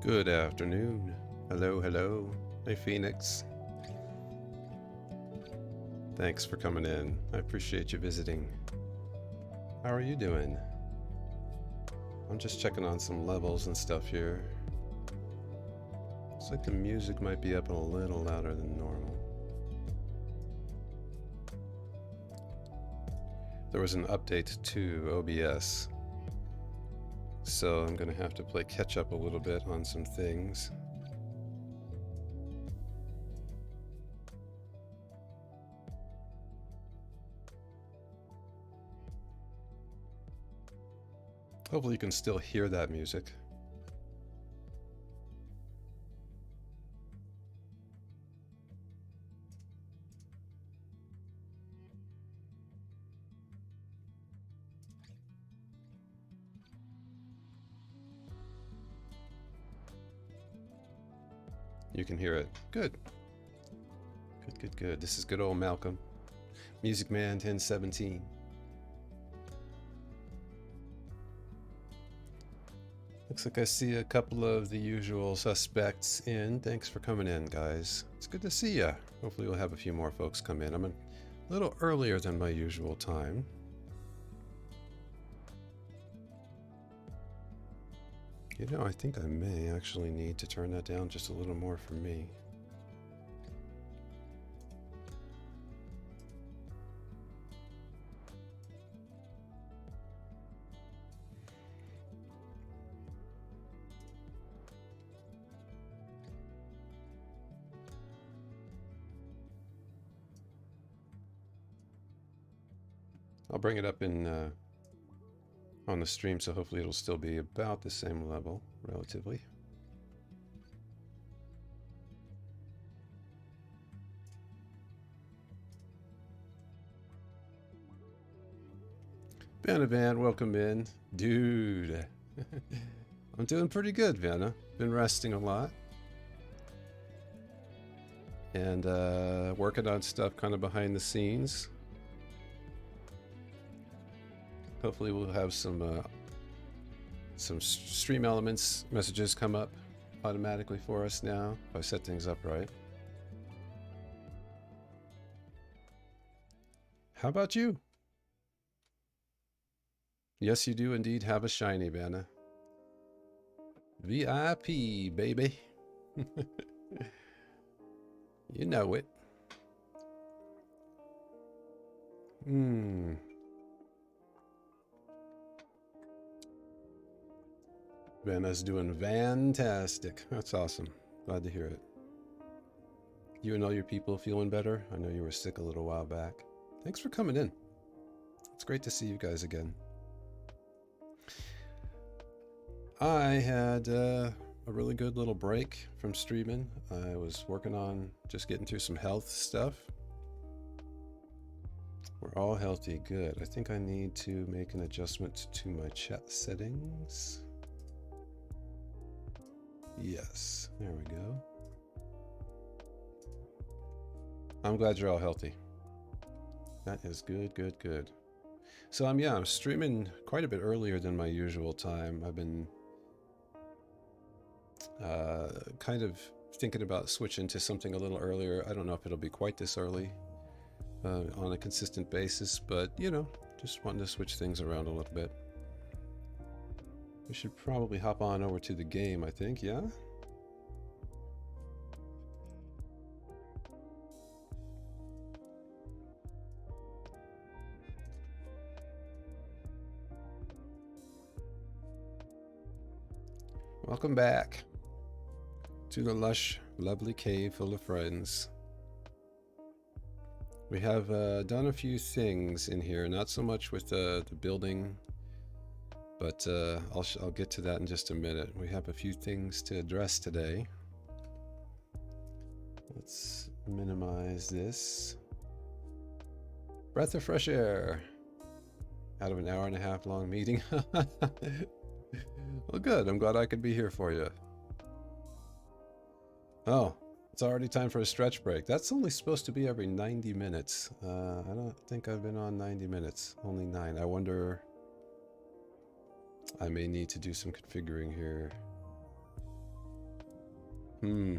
Good afternoon. Hello, hello. Hey, Phoenix. Thanks for coming in. I appreciate you visiting. How are you doing? I'm just checking on some levels and stuff here. Looks like the music might be up a little louder than normal. There was an update to OBS, so I'm going to have to play catch up a little bit on some things. Hopefully you can still hear that music. You can hear it. Good. Good. This is good old Malcolm. Music Man 1017. Looks like I see a couple of the usual suspects in. Thanks for coming in, guys. It's good to see ya. Hopefully we'll have a few more folks come in. I'm a little earlier than my usual time. You know, I think I may actually need to turn that down just a little more for me. I'll bring it up in on the stream, so hopefully it'll still be about the same level, relatively. Vanna Van, welcome in. Dude. I'm doing pretty good, Vanna. Been resting a lot. And working on stuff kind of behind the scenes. Hopefully we'll have some stream elements messages come up automatically for us now if I set things up right. How about you? Yes, you do indeed have a shiny, Vanna. VIP, baby. You know it. Vanna's doing fantastic. That's awesome. Glad to hear it. You and all your people feeling better? I know you were sick a little while back. Thanks for coming in. It's great to see you guys again. I had a really good little break from streaming. I was working on just getting through some health stuff. We're all healthy. Good. I think I need to make an adjustment to my chat settings. Yes, there we go. I'm glad you're all healthy. That is good. So I'm streaming quite a bit earlier than my usual time. I've been kind of thinking about switching to something a little earlier. I don't know if it'll be quite this early on a consistent basis, but you know, just wanting to switch things around a little bit. We should probably hop on over to the game, I think, yeah? Welcome back to the lush, lovely cave full of friends. We have done a few things in here, not so much with the building, but I'll get to that in just a minute. We have a few things to address today. Let's minimize this. Breath of fresh air out of an hour and a half long meeting. Well, good. I'm glad I could be here for you. Oh, it's already time for a stretch break. That's only supposed to be every 90 minutes. I don't think I've been on 90 minutes. Only 9. I wonder... I may need to do some configuring here. Hmm.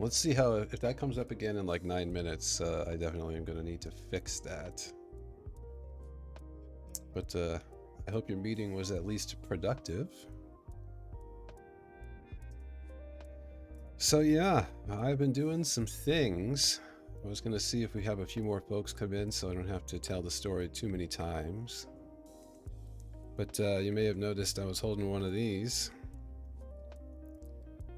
Let's see how, if that comes up again in like 9 minutes, I definitely am going to need to fix that. But I hope your meeting was at least productive. So yeah, I've been doing some things. I was going to see if we have a few more folks come in so I don't have to tell the story too many times. But you may have noticed I was holding one of these.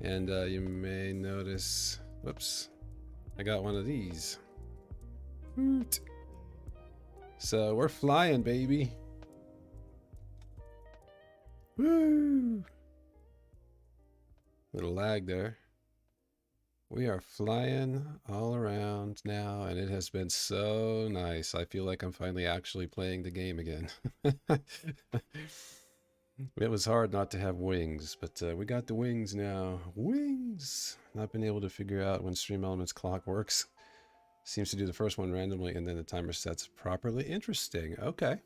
And you may notice, whoops, I got one of these. Woot. So we're flying, baby. Woo! Little lag there. We are flying all around now, and it has been so nice. I feel like I'm finally actually playing the game again. It was hard not to have wings, but we got the wings now. Wings! Not been able to figure out when Stream Elements clock works. Seems to do the first one randomly, and then the timer sets properly. Interesting. Okay.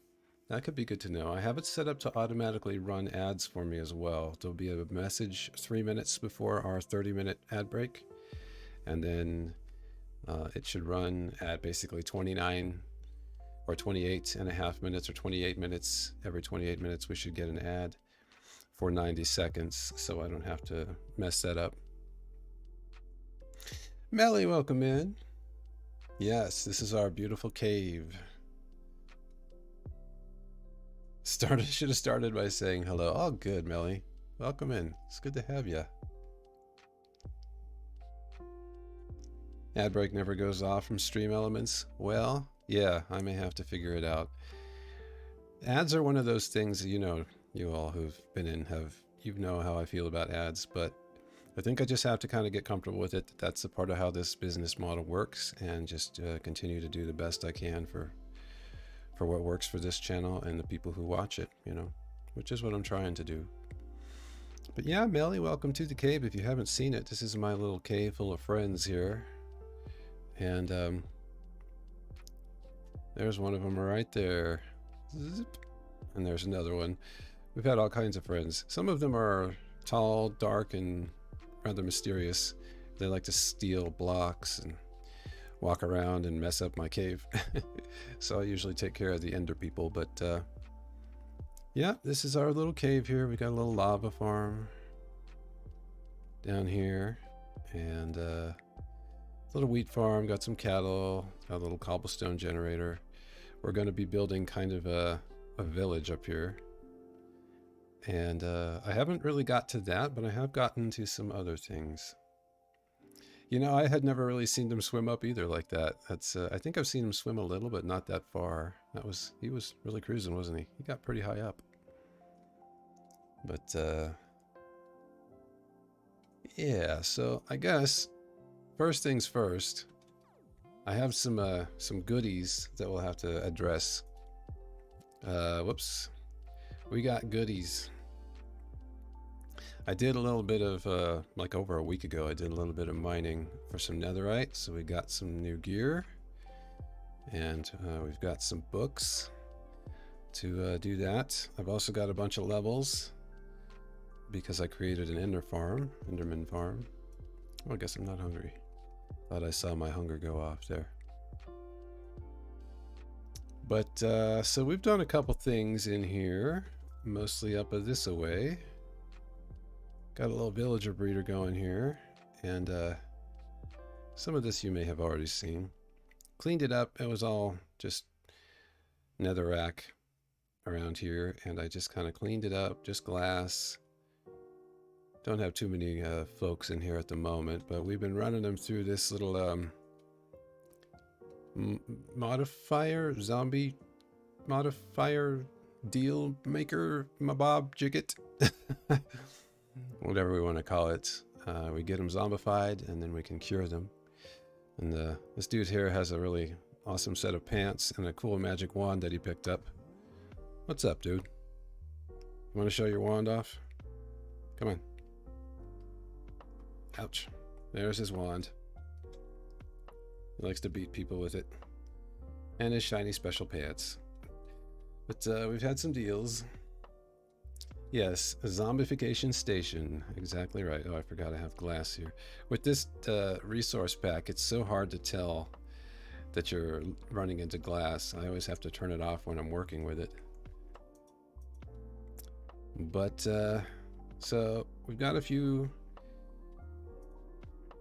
That could be good to know. I have it set up to automatically run ads for me as well. There'll be a message 3 minutes before our 30-minute ad break. And then it should run at basically 29 or 28 and a half minutes or 28 minutes. Every 28 minutes we should get an ad for 90 seconds, so I don't have to mess that up. Melly, welcome in. Yes, this is our beautiful cave. Should have started by saying hello. Oh, good, Melly. Welcome in. It's good to have you. Ad break never goes off from Stream Elements. Well, yeah, I may have to figure it out. Ads are one of those things, you know, you all who've been in you know how I feel about ads, but I think I just have to kind of get comfortable with it. That's a part of how this business model works, and just continue to do the best I can for what works for this channel and the people who watch it, you know, which is what I'm trying to do. But yeah, Melly, welcome to the cave. If you haven't seen it, this is my little cave full of friends here. And there's one of them right there. Zip. And there's another one. We've had all kinds of friends. Some of them are tall, dark, and rather mysterious. They like to steal blocks and walk around and mess up my cave. So I usually take care of the ender people. But yeah, this is our little cave here. We got a little lava farm down here. And little wheat farm, got some cattle, got a little cobblestone generator. We're going to be building kind of a village up here. And I haven't really got to that, but I have gotten to some other things. You know, I had never really seen them swim up either like that. That's I think I've seen him swim a little, but not that far. He was really cruising, wasn't he? He got pretty high up. But yeah, so I guess first things first, I have some goodies that we'll have to address. Whoops. We got goodies. I did a little bit of, like over a week ago, I did a little bit of mining for some netherite. So we got some new gear. And we've got some books to do that. I've also got a bunch of levels because I created an Enderman farm. Oh, I guess I'm not hungry. Thought I saw my hunger go off there. But so we've done a couple things in here, mostly up this away. Got a little villager breeder going here, and some of this you may have already seen. Cleaned it up. It was all just netherrack around here, and I just kind of cleaned it up, just glass. Don't have too many folks in here at the moment, but we've been running them through this little zombie modifier deal maker, mabob jigget, whatever we want to call it. We get them zombified, and then we can cure them. And this dude here has a really awesome set of pants and a cool magic wand that he picked up. What's up, dude? You want to show your wand off? Come on. Ouch. There's his wand. He likes to beat people with it. And his shiny special pants. But we've had some deals. Yes, a zombification station. Exactly right. Oh, I forgot I have glass here. With this resource pack, it's so hard to tell that you're running into glass. I always have to turn it off when I'm working with it. But, so we've got a few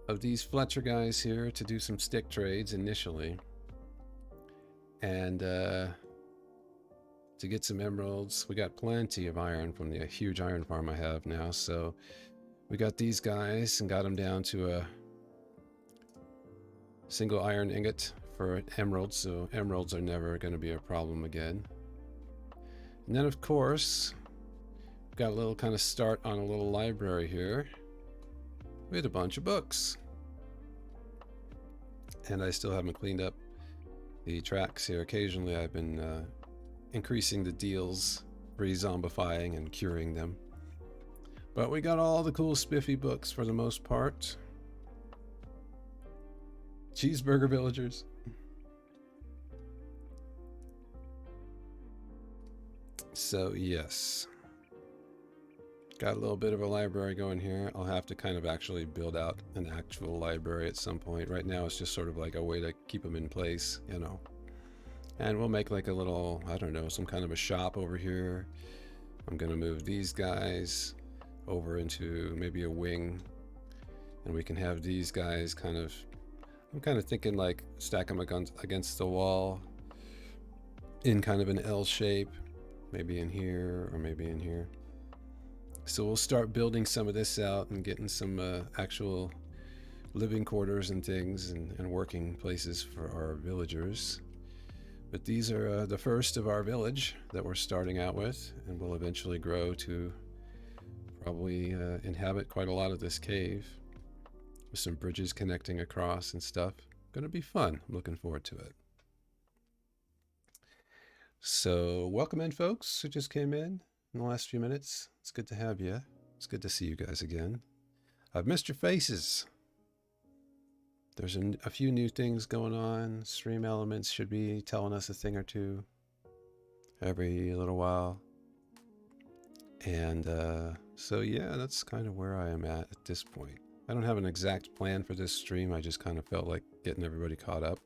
of these Fletcher guys here to do some stick trades initially. And, to get some emeralds. We got plenty of iron from the huge iron farm I have now, so we got these guys and got them down to a single iron ingot for emeralds, so emeralds are never going to be a problem again. And then of course, got a little kind of start on a little library here with a bunch of books. And I still haven't cleaned up the tracks here. Occasionally I've been increasing the deals, re-zombifying and curing them. But we got all the cool spiffy books for the most part. Cheeseburger villagers. So yes. Got a little bit of a library going here. I'll have to kind of actually build out an actual library at some point. Right now it's just sort of like a way to keep them in place, you know. And we'll make like a little, I don't know, some kind of a shop over here. I'm gonna move these guys over into maybe a wing, and we can have these guys kind of, I'm kind of thinking like stack them against the wall in kind of an L shape, maybe in here or maybe in here. So we'll start building some of this out and getting some actual living quarters and things and working places for our villagers. But these are the first of our village that we're starting out with, and we'll eventually grow to probably inhabit quite a lot of this cave with some bridges connecting across and stuff. Gonna be fun. I'm looking forward to it. So welcome in, folks who just came in the last few minutes. It's good to have you. It's good to see you guys again. I've missed your faces. There's a few new things going on. Stream Elements should be telling us a thing or two every little while. And so yeah, that's kind of where I am at this point. I don't have an exact plan for this stream. I just kind of felt like getting everybody caught up.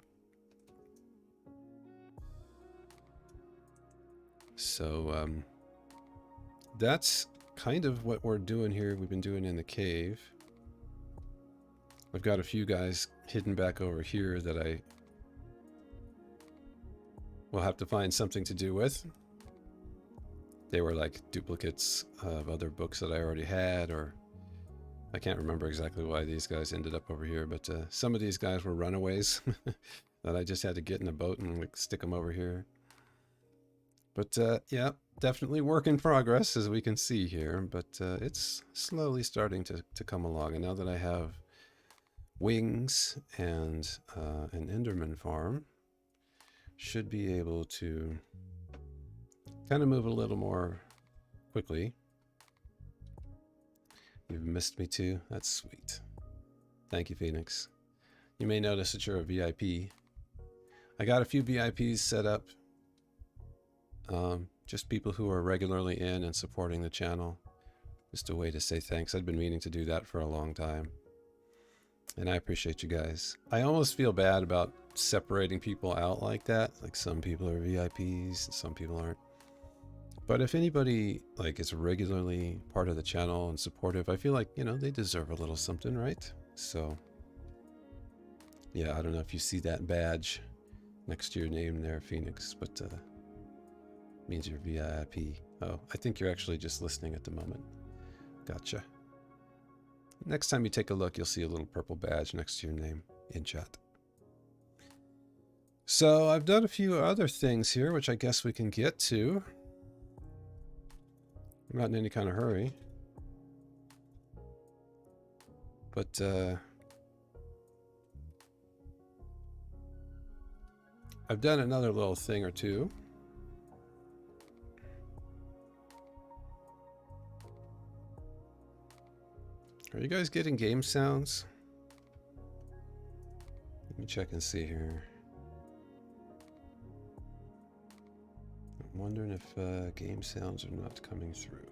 So that's kind of what we're doing here. We've been doing in the cave. I've got a few guys hidden back over here that I will have to find something to do with. They were like duplicates of other books that I already had, or I can't remember exactly why these guys ended up over here, but some of these guys were runaways that I just had to get in a boat and like stick them over here. But yeah, definitely work in progress, as we can see here, but it's slowly starting to come along. And now that I have wings and an Enderman farm, should be able to kind of move a little more quickly. You've missed me too. That's sweet. Thank you, Phoenix. You may notice that you're a VIP. I got a few VIPs set up. Just people who are regularly in and supporting the channel. Just a way to say thanks. I've been meaning to do that for a long time. And I appreciate you guys. I almost feel bad about separating people out like that. Like some people are VIPs and some people aren't. But if anybody like is regularly part of the channel and supportive, I feel like, you know, they deserve a little something, right? So yeah, I don't know if you see that badge next to your name there, Phoenix, but means you're VIP. Oh, I think you're actually just listening at the moment. Gotcha. Next time you take a look, you'll see a little purple badge next to your name in chat. So I've done a few other things here, which I guess we can get to. I'm not in any kind of hurry. But I've done another little thing or two. Are you guys getting game sounds? Let me check and see here. I'm wondering if game sounds are not coming through.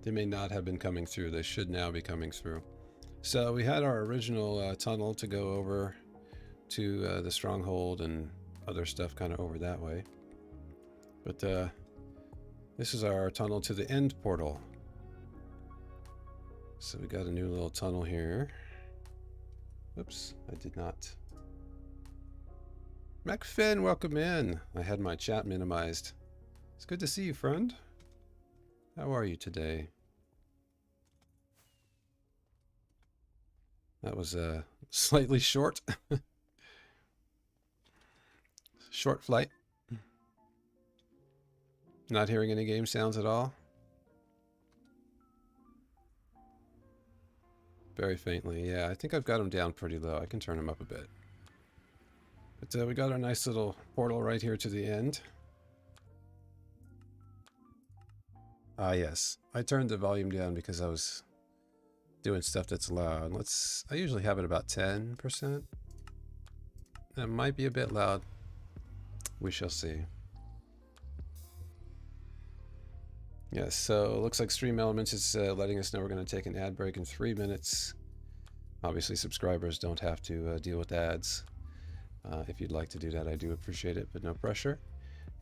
They may not have been coming through. They should now be coming through. So we had our original tunnel to go over to the stronghold and other stuff kind of over that way. But this is our tunnel to the end portal. So we got a new little tunnel here. Oops, I did not. MacFinn, welcome in. I had my chat minimized. It's good to see you, friend. How are you today? That was slightly short. Short flight. Not hearing any game sounds at all? Very faintly, yeah. I think I've got them down pretty low. I can turn them up a bit. But we got our nice little portal right here to the end. Ah, yes. I turned the volume down because I was doing stuff that's loud. I usually have it about 10%. That might be a bit loud. We shall see. Yes, so it looks like Stream Elements is letting us know we're going to take an ad break in 3 minutes. Obviously, subscribers don't have to deal with ads. If you'd like to do that, I do appreciate it, but no pressure.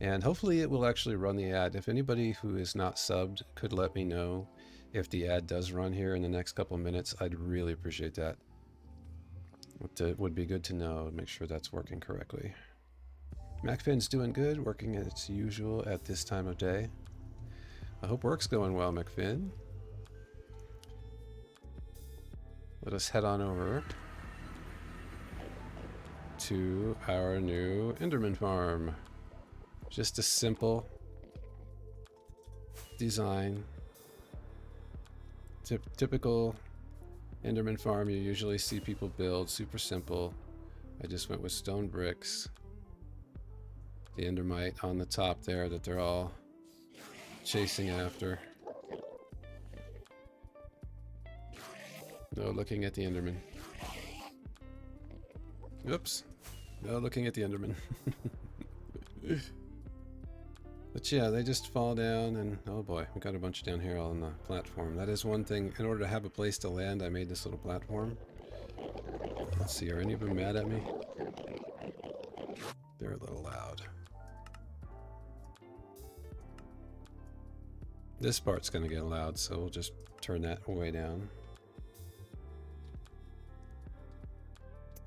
And hopefully it will actually run the ad. If anybody who is not subbed could let me know if the ad does run here in the next couple of minutes, I'd really appreciate that. It would be good to know, make sure that's working correctly. MacFinn's doing good, working as usual at this time of day. I hope work's going well, MacFinn. Let us head on over to our new Enderman farm. Just a simple design. Typical Enderman farm you usually see people build. Super simple. I just went with stone bricks. The Endermite on the top there that they're all chasing after. No looking at the Enderman. Oops. No looking at the Enderman. But yeah, they just fall down and oh boy, we got a bunch down here on the platform. That is one thing. In order to have a place to land, I made this little platform. Let's see, are any of them mad at me? They're a little loud. This part's gonna get loud, so we'll just turn that way down.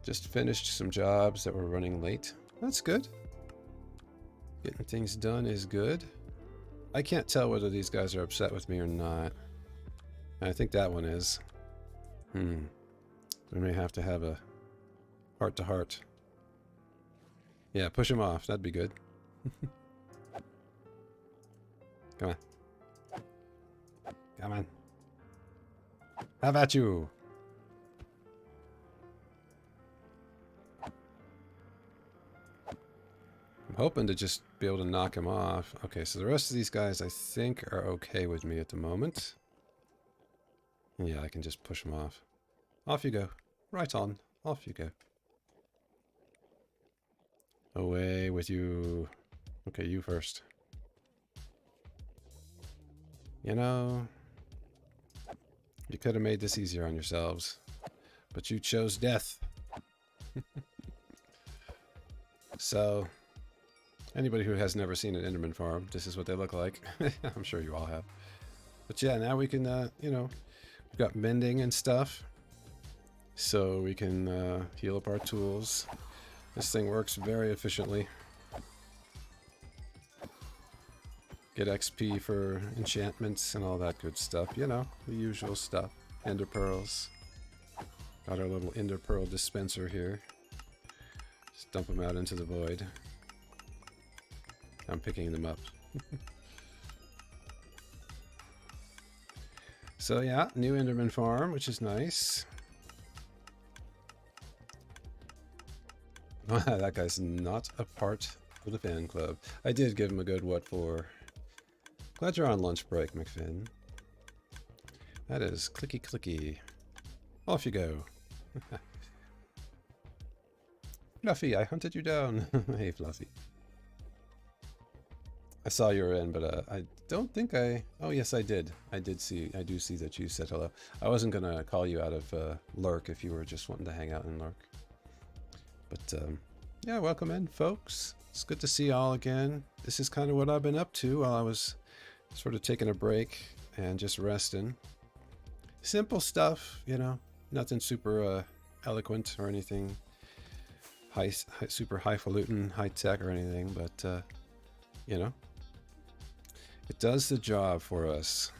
Just finished some jobs that were running late. That's good. Getting things done is good. I can't tell whether these guys are upset with me or not. I think that one is. We may have to have a heart-to-heart. Yeah, push him off. That'd be good. Come on. Come on. How about you? I'm hoping to just be able to knock him off. Okay, so the rest of these guys I think are okay with me at the moment. Yeah, I can just push them off. Off you go. Right on. Off you go. Away with you. Okay, you first. You know, you could have made this easier on yourselves, but you chose death. So, anybody who has never seen an Enderman farm, this is what they look like. I'm sure you all have. But yeah, now we can, you know, we've got mending and stuff. So we can heal up our tools. This thing works very efficiently. Get XP for enchantments and all that good stuff. You know, the usual stuff. Ender pearls. Got our little ender pearl dispenser here. Just dump them out into the void. I'm picking them up. So yeah, new Enderman farm, which is nice. That guy's not a part of the fan club. I did give him a good what for. Glad you're on lunch break, MacFinn. That is clicky clicky. Off you go. Fluffy, I hunted you down. Hey, Fluffy. I saw you were in, but I don't think I. Oh yes, I did. I did see. I do see that you said hello. I wasn't gonna call you out of lurk if you were just wanting to hang out and lurk. But yeah, welcome in, folks. It's good to see y'all again. This is kind of what I've been up to while I was sort of taking a break and just resting. Simple stuff, you know, nothing super eloquent or anything super highfalutin, high tech or anything, but you know, it does the job for us.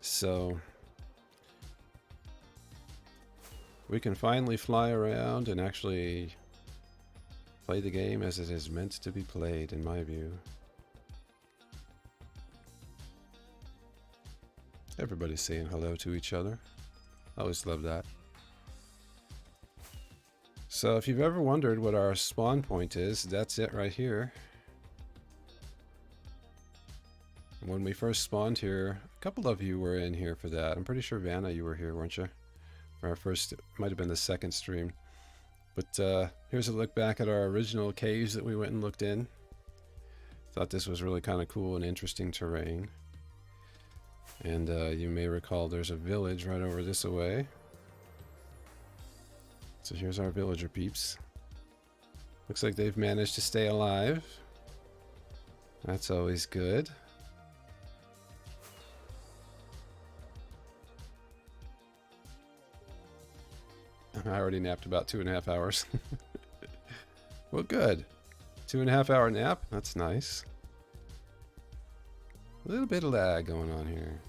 So we can finally fly around and actually play the game as it is meant to be played, in my view. Everybody's saying hello to each other. I always love that. So if you've ever wondered what our spawn point is, that's it right here. When we first spawned here, a couple of you were in here for that. I'm pretty sure Vanna, you were here, weren't you? For our first, it might have been the second stream. But here's a look back at our original caves that we went and looked in. Thought this was really kind of cool and interesting terrain. And you may recall there's a village right over this way. So here's our villager peeps. Looks like they've managed to stay alive. That's always good. I already napped about 2.5 hours. Well, good. 2.5 hour nap? That's nice. A little bit of lag going on here.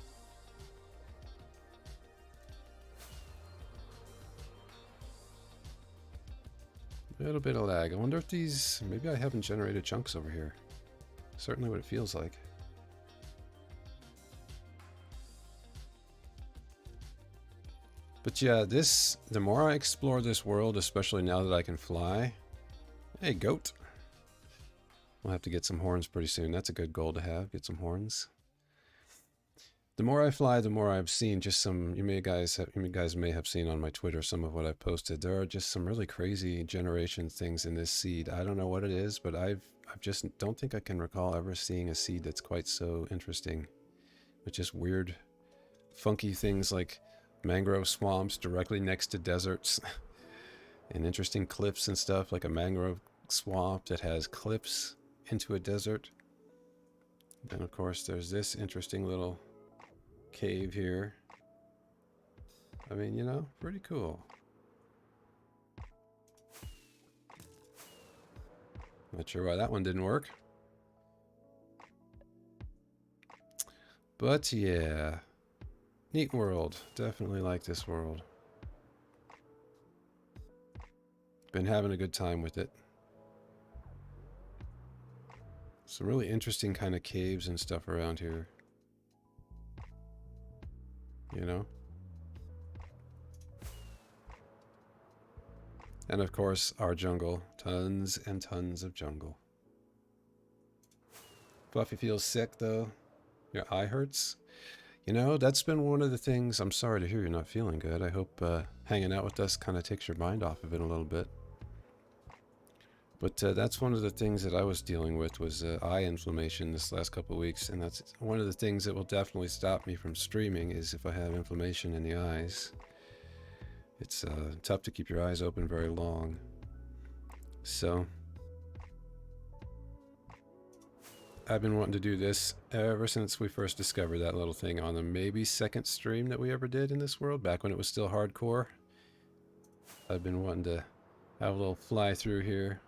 A little bit of lag. I wonder if these... Maybe I haven't generated chunks over here. Certainly what it feels like. But yeah, the more I explore this world, especially now that I can fly... Hey, goat! We'll have to get some horns pretty soon. That's a good goal to have, get some horns. The more I fly, the more I've seen just some... You guys may have seen on my Twitter some of what I've posted. There are just some really crazy generation things in this seed. I don't know what it is, but I've just don't think I can recall ever seeing a seed that's quite so interesting. With just weird, funky things like mangrove swamps directly next to deserts. And interesting cliffs and stuff, like a mangrove swamp that has cliffs into a desert. And of course there's this interesting little cave here. I mean, you know, pretty cool. Not sure why that one didn't work. But yeah, neat world. Definitely like this world. Been having a good time with it. Some really interesting kind of caves and stuff around here. You know? And of course, our jungle. Tons and tons of jungle. Fluffy feels sick though. Your eye hurts. You know, that's been one of the things. I'm sorry to hear you're not feeling good. I hope hanging out with us kind of takes your mind off of it a little bit. But that's one of the things that I was dealing with was eye inflammation this last couple of weeks. And that's one of the things that will definitely stop me from streaming is if I have inflammation in the eyes. It's tough to keep your eyes open very long. So I've been wanting to do this ever since we first discovered that little thing on the maybe second stream that we ever did in this world, back when it was still hardcore. I've been wanting to have a little fly through here.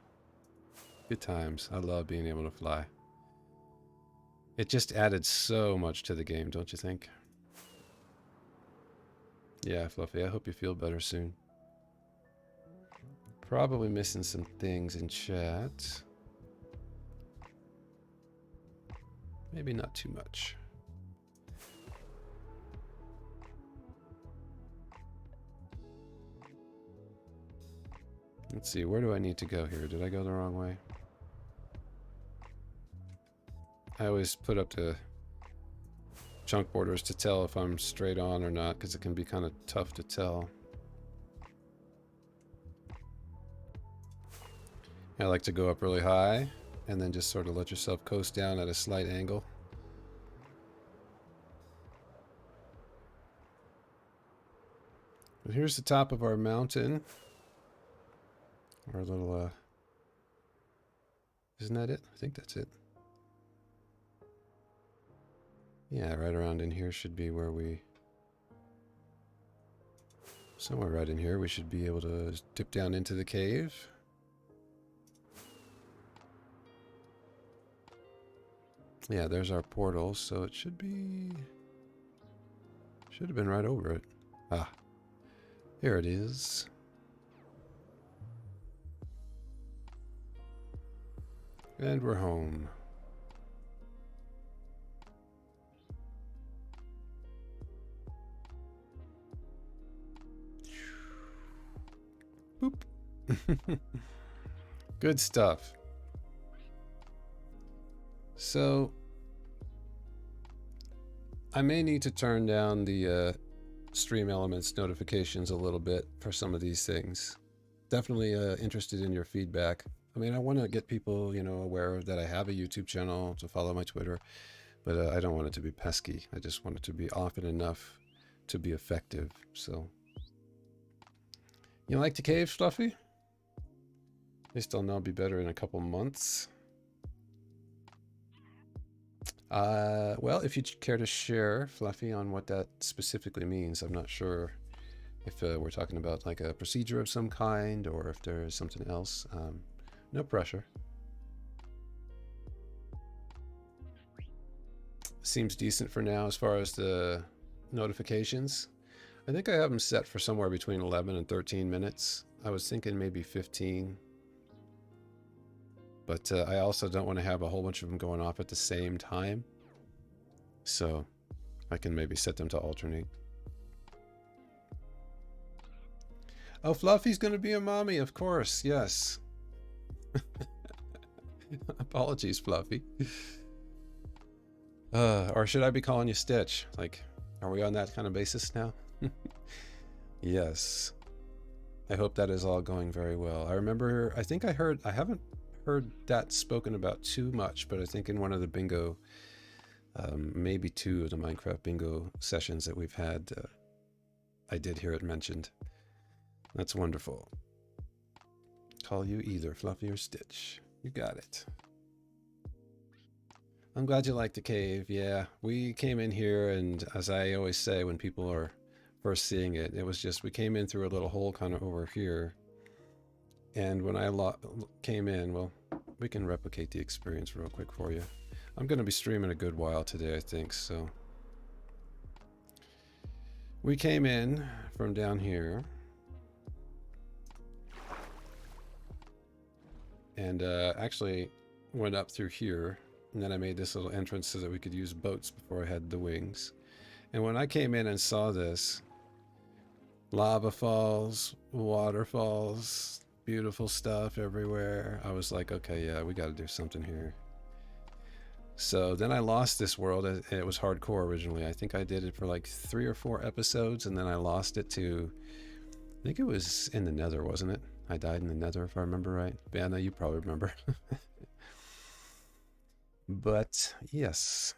Good times. I love being able to fly. It just added so much to the game, don't you think? Yeah, Fluffy, I hope you feel better soon. Probably missing some things in chat. Maybe not too much. Let's see, where do I need to go here? Did I go the wrong way? I always put up the chunk borders to tell if I'm straight on or not, because it can be kind of tough to tell. I like to go up really high and then just sort of let yourself coast down at a slight angle. But here's the top of our mountain. Our little, isn't that it? I think that's it. Yeah, right around in here should be where we... Somewhere right in here we should be able to dip down into the cave. Yeah, there's our portal, so it should be... Should have been right over it. Ah, here it is. And we're home. Boop. Good stuff. So, I may need to turn down the stream elements notifications a little bit for some of these things. Definitely interested in your feedback. I mean, I want to get people, you know, aware that I have a YouTube channel, to follow my Twitter, but I don't want it to be pesky. I just want it to be often enough to be effective. So, you like the cave, Fluffy? At least I'll know I'll be better in a couple months. Well, if you'd care to share, Fluffy, on what that specifically means. I'm not sure if we're talking about like a procedure of some kind or if there's something else. No pressure. Seems decent for now as far as the notifications. I think I have them set for somewhere between 11 and 13 minutes. I was thinking maybe 15. But I also don't want to have a whole bunch of them going off at the same time. So I can maybe set them to alternate. Oh, Fluffy's going to be a mommy, of course. Yes. Apologies, Fluffy. Or should I be calling you Stitch? Like, are we on that kind of basis now? Yes. I hope that is all going very well. I remember, I think I haven't heard that spoken about too much, but I think in one of the bingo, maybe two of the Minecraft bingo sessions that we've had, I did hear it mentioned. That's wonderful. Call you either Fluffy or Stitch. You got it. I'm glad you like the cave. Yeah, we came in here, and as I always say when people are first seeing it, it was just we came in through a little hole kind of over here. And when I came in, well, we can replicate the experience real quick for you. I'm going to be streaming a good while today, I think, so. We came in from down here. And actually went up through here. And then I made this little entrance so that we could use boats before I had the wings. And when I came in and saw this, lava falls, waterfalls, beautiful stuff everywhere, I was like, okay, yeah, we got to do something here. So then I lost this world. It was hardcore originally. I think I did it for like 3 or 4 episodes, and then I lost it to, I think it was in the Nether, wasn't it? I died in the Nether, if I remember right. Banna, you probably remember. But yes,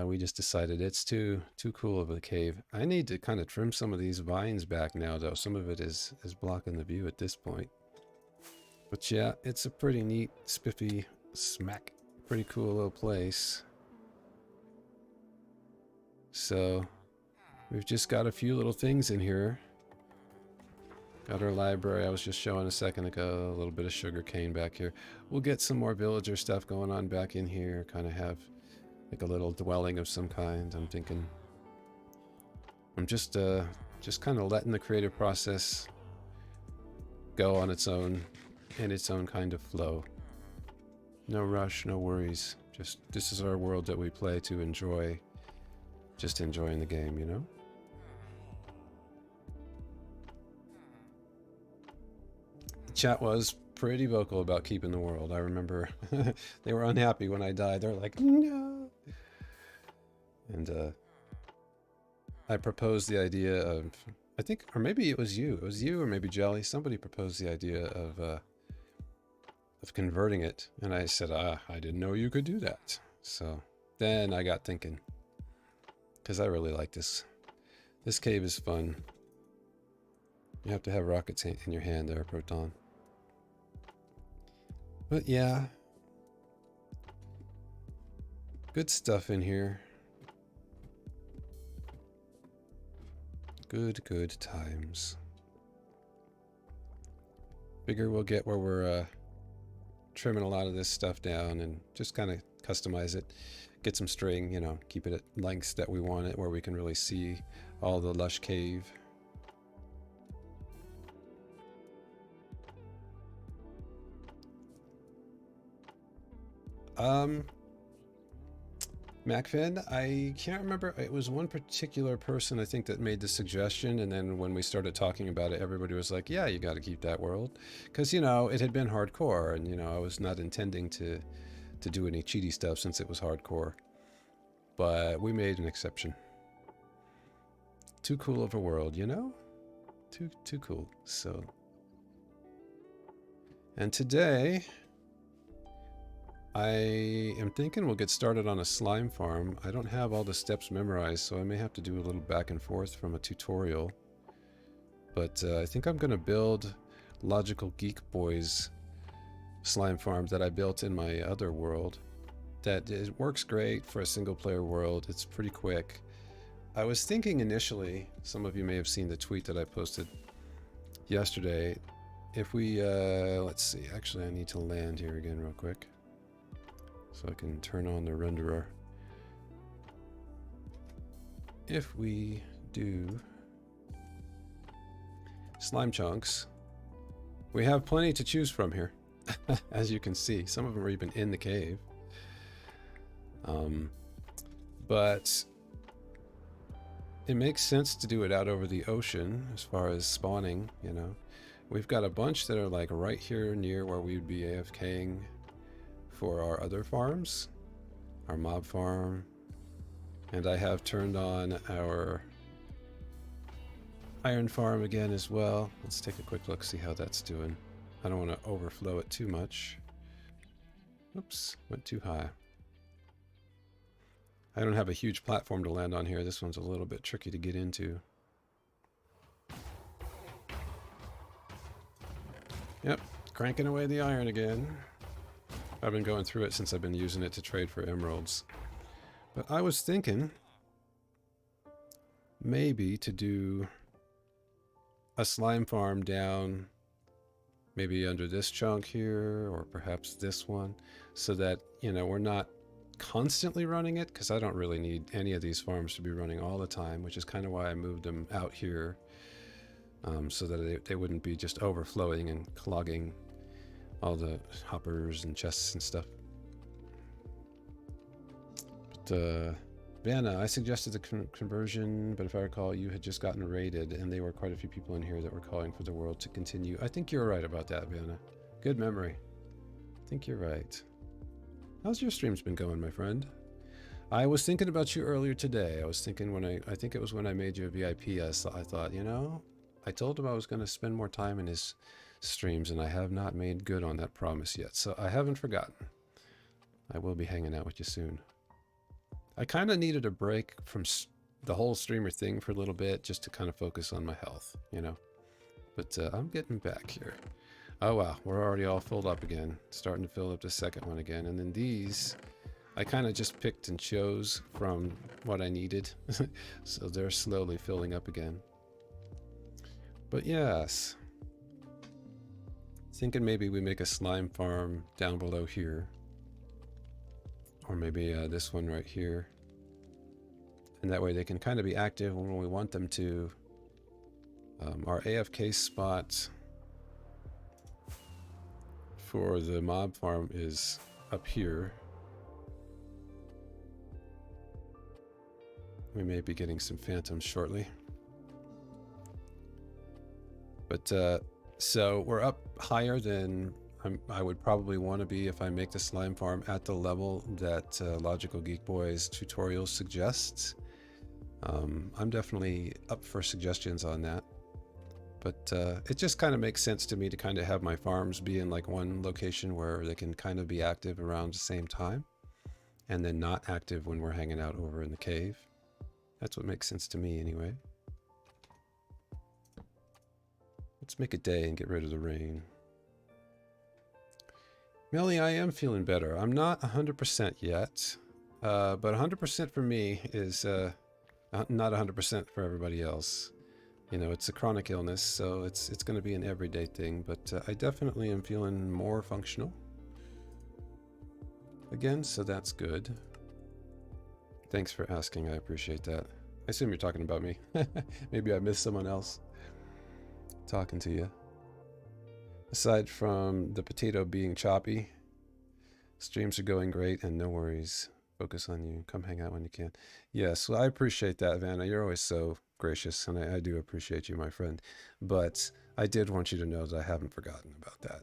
we just decided it's too cool of a cave. I need to kind of trim some of these vines back now, though. Some of it is blocking the view at this point. But yeah, it's a pretty neat, spiffy, pretty cool little place. So we've just got a few little things in here. Got our library I was just showing a second ago, a little bit of sugar cane back here. We'll get some more villager stuff going on back in here, kind of have like a little dwelling of some kind. I'm thinking, I'm just kind of letting the creative process go on its own, in its own kind of flow. No rush, no worries. Just, this is our world that we play to enjoy, just enjoying the game, you know? Chat was pretty vocal about keeping the world. I remember they were unhappy when I died. They're like, no. And I proposed the idea of, I think, or maybe it was you. It was you or maybe Jelly. Somebody proposed the idea of converting it. And I said, I didn't know you could do that. So then I got thinking, because I really like this. This cave is fun. You have to have rockets in your hand there, Proton. But yeah, good stuff in here. Good times. Figure we'll get where we're trimming a lot of this stuff down and just kind of customize it. Get some string, you know, keep it at lengths that we want it, where we can really see all the lush cave. MacFin, I can't remember. It was one particular person, I think, that made the suggestion. And then when we started talking about it, everybody was like, yeah, you got to keep that world. Because, you know, it had been hardcore. And, you know, I was not intending to do any cheaty stuff since it was hardcore. But we made an exception. Too cool of a world, you know? Too cool. So. And today, I am thinking we'll get started on a slime farm. I don't have all the steps memorized, so I may have to do a little back and forth from a tutorial. But I think I'm going to build Logical Geek Boy's slime farm that I built in my other world. It works great for a single player world. It's pretty quick. I was thinking initially, some of you may have seen the tweet that I posted yesterday. If we, let's see, actually I need to land here again real quick, so I can turn on the renderer. If we do slime chunks, we have plenty to choose from here. As you can see, some of them are even in the cave. But it makes sense to do it out over the ocean as far as spawning, you know. We've got a bunch that are like right here near where we would be AFKing for our other farms, our mob farm, and I have turned on our iron farm again as well. Let's take a quick look, see how that's doing. I don't want to overflow it too much. Oops, went too high. I don't have a huge platform to land on here. This one's a little bit tricky to get into. Yep, cranking away the iron again. I've been going through it since I've been using it to trade for emeralds. But I was thinking maybe to do a slime farm down maybe under this chunk here, or perhaps this one, so that, you know, we're not constantly running it, because I don't really need any of these farms to be running all the time, which is kind of why I moved them out here, so that they wouldn't be just overflowing and clogging all the hoppers and chests and stuff. But Vanna, I suggested the conversion, but if I recall, you had just gotten raided, and there were quite a few people in here that were calling for the world to continue. I think you're right about that, Vanna. Good memory. I think you're right. How's your streams been going, my friend? I was thinking about you earlier today. I was thinking when I think it was when I made you a VIP, I thought, you know, I told him I was going to spend more time in his streams, and I have not made good on that promise yet. So I haven't forgotten. I will be hanging out with you soon. I kind of needed a break from the whole streamer thing for a little bit, just to kind of focus on my health, you know. But I'm getting back here. Oh wow, we're already all filled up again. Starting to fill up the second one again. And then these, I kind of just picked and chose from what I needed. So they're slowly filling up again. But yes, thinking maybe we make a slime farm down below here. Or maybe this one right here. And that way they can kind of be active when we want them to. Our AFK spot for the mob farm is up here. We may be getting some phantoms shortly. But so we're up higher than I would probably want to be if I make the slime farm at the level that Logical Geek Boy's tutorial suggests. I'm definitely up for suggestions on that. But it just kind of makes sense to me to kind of have my farms be in like one location where they can kind of be active around the same time, and then not active when we're hanging out over in the cave. That's what makes sense to me anyway. Let's make a day and get rid of the rain. Melly, I am feeling better. I'm not 100% yet, but 100% for me is not 100% for everybody else. You know, it's a chronic illness, so it's going to be an everyday thing, but I definitely am feeling more functional again, so that's good. Thanks for asking. I appreciate that. I assume you're talking about me. Maybe I missed someone else talking to you. Aside from the potato being choppy, streams are going great and no worries. Focus on you. Come hang out when you can. Yes, well, I appreciate that, Vanna. You're always so gracious, and I do appreciate you, my friend. But I did want you to know that I haven't forgotten about that.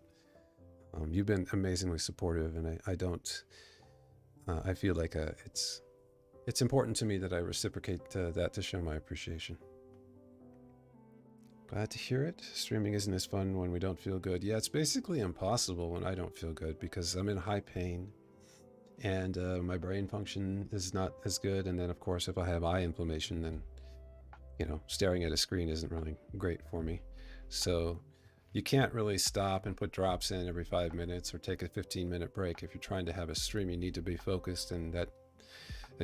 You've been amazingly supportive, and I don't. I feel like it's important to me that I reciprocate that to show my appreciation. Glad to hear it. Streaming isn't as fun when we don't feel good. Yeah, it's basically impossible when I don't feel good because I'm in high pain and my brain function is not as good. And then, of course, if I have eye inflammation, then, you know, staring at a screen isn't really great for me. So you can't really stop and put drops in every 5 minutes or take a 15-minute break. If you're trying to have a stream, you need to be focused, and that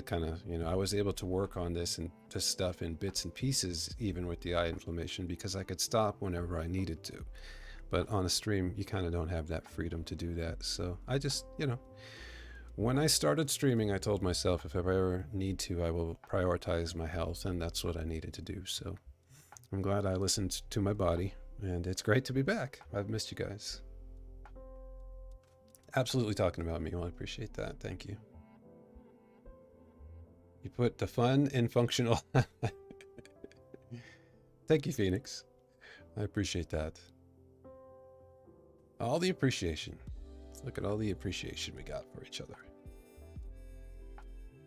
kind of, you know, I was able to work on this stuff in bits and pieces, even with the eye inflammation, because I could stop whenever I needed to. But on a stream, you kind of don't have that freedom to do that. So I just, you know, when I started streaming, I told myself if I ever need to, I will prioritize my health, and that's what I needed to do. So I'm glad I listened to my body, and it's great to be back. I've missed you guys. Absolutely talking about me. Well, I appreciate that. Thank you. You put the fun in functional. Thank you, Phoenix. I appreciate that. All the appreciation. Look at all the appreciation we got for each other.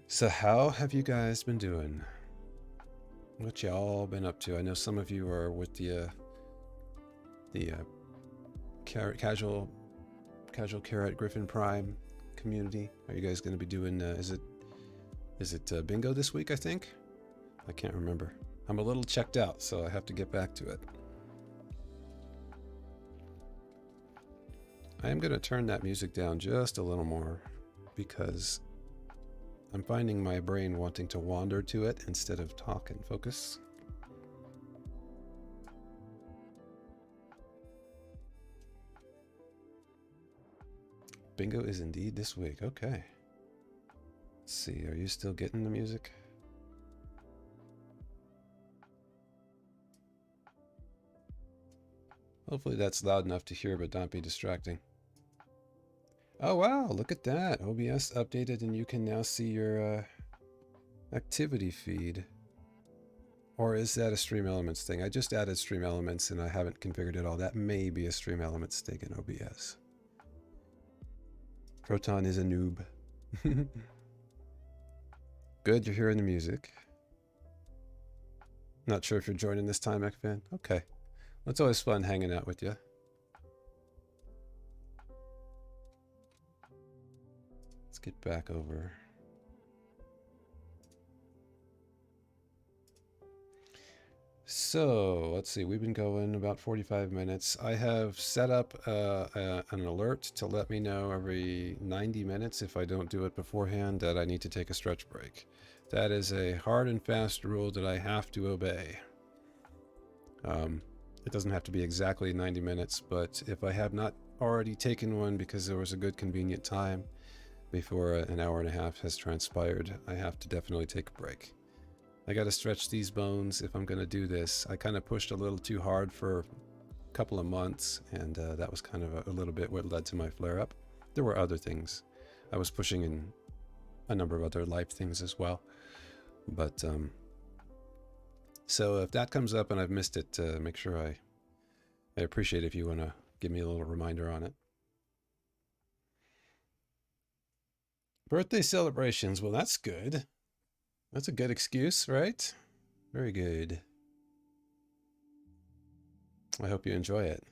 So how have you guys been doing? What y'all been up to? I know some of you are with the casual carrot Griffin Prime community. Are you guys going to be doing? Is it bingo this week? I think. I can't remember. I'm a little checked out, so I have to get back to it. I am going to turn that music down just a little more because I'm finding my brain wanting to wander to it instead of talk and focus. Bingo is indeed this week. Okay. Let's see. Are you still getting the music? Hopefully that's loud enough to hear but not be distracting. Oh wow, look at that. OBS updated and you can now see your activity feed. Or is that a Stream Elements thing? I just added Stream Elements and I haven't configured it all. That may be a Stream Elements thing in OBS. Proton is a noob. Good, you're hearing the music. Not sure if you're joining this time, Ekfan. Okay. Well, it's always fun hanging out with you. Let's get back over. So, let's see. We've been going about 45 minutes. I have set up an alert to let me know every 90 minutes if I don't do it beforehand that I need to take a stretch break. That is a hard and fast rule that I have to obey. It doesn't have to be exactly 90 minutes, but if I have not already taken one because there was a good convenient time before an hour and a half has transpired, I have to definitely take a break. I got to stretch these bones if I'm going to do this. I kind of pushed a little too hard for a couple of months, and that was kind of a little bit what led to my flare-up. There were other things. I was pushing in a number of other life things as well. But, so if that comes up and I've missed it, make sure I appreciate if you want to give me a little reminder on it. Birthday celebrations. Well, that's good. That's a good excuse, right? Very good. I hope you enjoy it.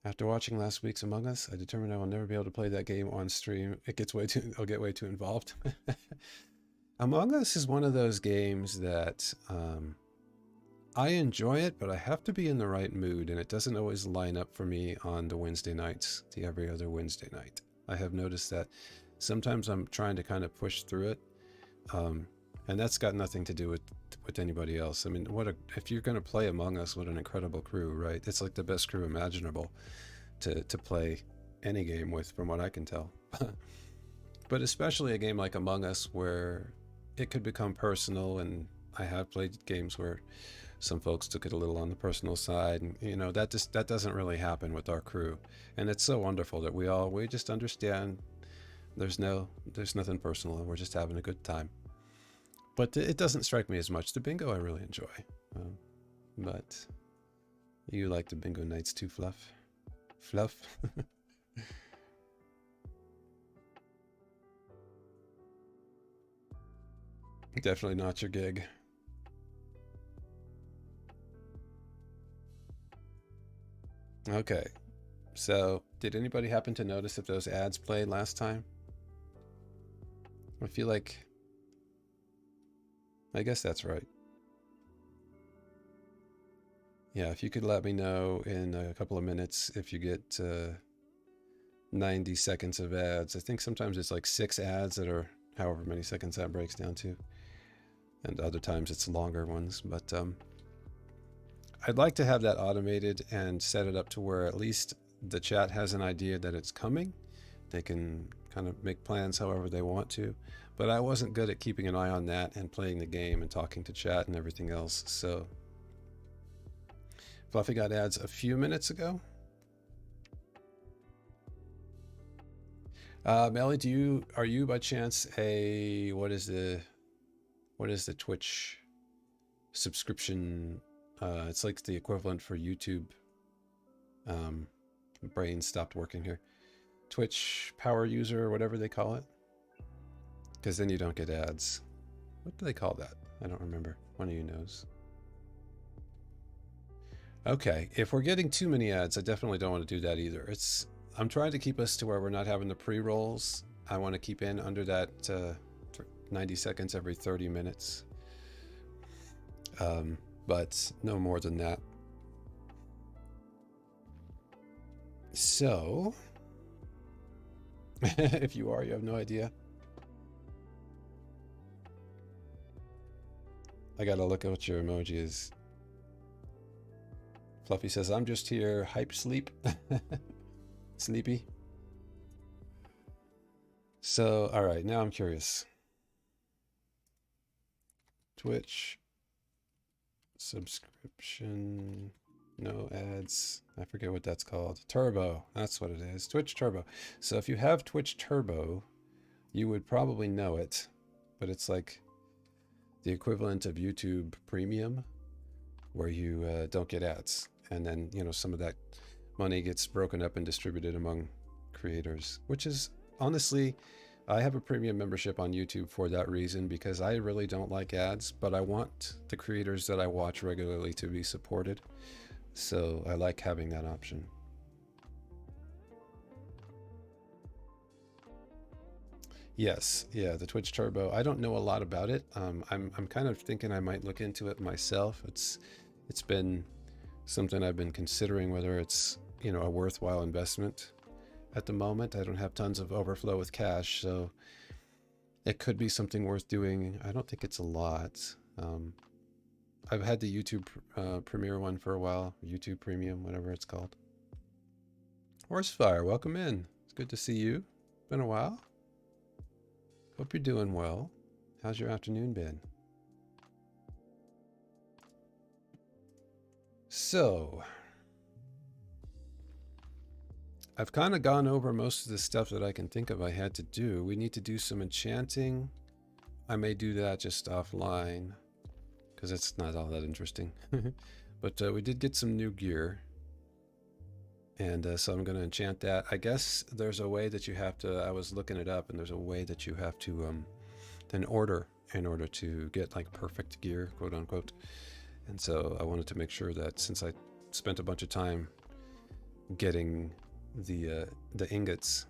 After watching last week's Among Us, I determined I will never be able to play that game on stream. I'll get way too involved. Among Us is one of those games that I enjoy it, but I have to be in the right mood, and it doesn't always line up for me on the Wednesday nights, the every other Wednesday night. I have noticed that sometimes I'm trying to kind of push through it, and that's got nothing to do with anybody else. I mean, if you're going to play Among Us, what an incredible crew, right? It's like the best crew imaginable to play any game with, from what I can tell. But especially a game like Among Us, where it could become personal, and I have played games where some folks took it a little on the personal side, and that doesn't really happen with our crew, and it's so wonderful that we just understand there's nothing personal, and we're just having a good time. But it doesn't strike me as much. The bingo I really enjoy, but you like the bingo nights too, Fluff. Definitely not your gig. Okay, so did anybody happen to notice if those ads played last time? I feel like, I guess that's right. Yeah, if you could let me know in a couple of minutes if you get 90 seconds of ads. I think sometimes it's like 6 ads that are however many seconds that breaks down to, and other times it's longer ones. But I'd like to have that automated and set it up to where at least the chat has an idea that it's coming. They can kind of make plans however they want to. But I wasn't good at keeping an eye on that and playing the game and talking to chat and everything else. So Fluffy got ads a few minutes ago. Melly, are you by chance what is the Twitch subscription? It's like the equivalent for YouTube. Brain stopped working here. Twitch power user, or whatever they call it. Because then you don't get ads. What do they call that? I don't remember. One of you knows. Okay, if we're getting too many ads, I definitely don't want to do that either. I'm trying to keep us to where we're not having the pre-rolls. I want to keep in under that 90 seconds every 30 minutes. But no more than that. So, if you have no idea. I gotta look at what your emoji is. Fluffy says, I'm just here, hype sleep. Sleepy. So, all right, now I'm curious. Twitch subscription, no ads. I forget what that's called. Turbo, that's what it is. Twitch Turbo. So if you have Twitch Turbo, you would probably know it, but it's like the equivalent of YouTube Premium, where you don't get ads. And then, some of that money gets broken up and distributed among creators, which is honestly, I have a premium membership on YouTube for that reason, because I really don't like ads, but I want the creators that I watch regularly to be supported. So I like having that option. Yes, yeah, the Twitch Turbo. I don't know a lot about it. I'm kind of thinking I might look into it myself. It's been something I've been considering whether it's a worthwhile investment. At the moment, I don't have tons of overflow with cash, so it could be something worth doing. I don't think it's a lot. I've had the YouTube Premiere one for a while, YouTube Premium, whatever it's called. Horsefire, welcome in. It's good to see you. Been a while. Hope you're doing well. How's your afternoon been? So, I've kind of gone over most of the stuff that I can think of I had to do. We need to do some enchanting. I may do that just offline, because it's not all that interesting. But we did get some new gear. And so I'm going to enchant that. I guess there's a way that you have to, I was looking it up, and there's a way that you have to then order in order to get like perfect gear, quote unquote. And so I wanted to make sure that since I spent a bunch of time getting the ingots,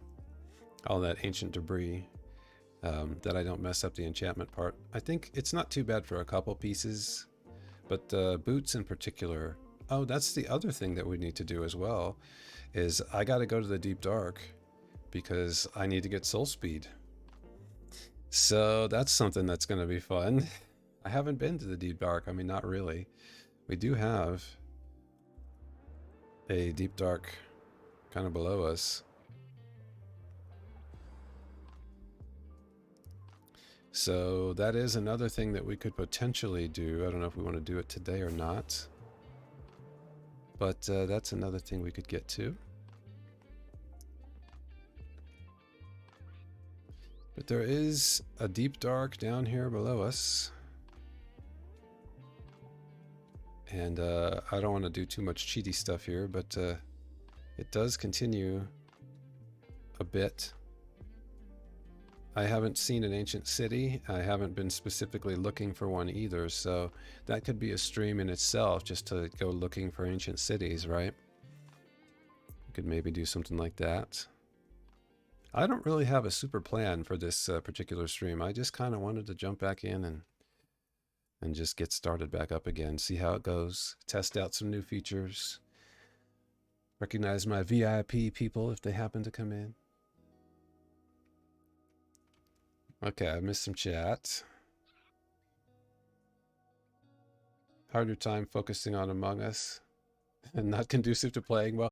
all that ancient debris, that I don't mess up the enchantment part. I think it's not too bad for a couple pieces, but boots in particular. Oh, that's the other thing that we need to do as well, is I got to go to the deep dark because I need to get soul speed. So that's something that's going to be fun. I haven't been to the deep dark. I mean, not really. We do have a deep dark kind of below us. So that is another thing that we could potentially do. I don't know if we want to do it today or not. But that's another thing we could get to. But there is a deep dark down here below us. And I don't want to do too much cheaty stuff here, but it does continue a bit. I haven't seen an ancient city. I haven't been specifically looking for one either, so that could be a stream in itself, just to go looking for ancient cities, right? We could maybe do something like that. I don't really have a super plan for this particular stream. I just kind of wanted to jump back in and just get started back up again, see how it goes, test out some new features, recognize my VIP people if they happen to come in. Okay, I missed some chat. Harder time focusing on Among Us and not conducive to playing well.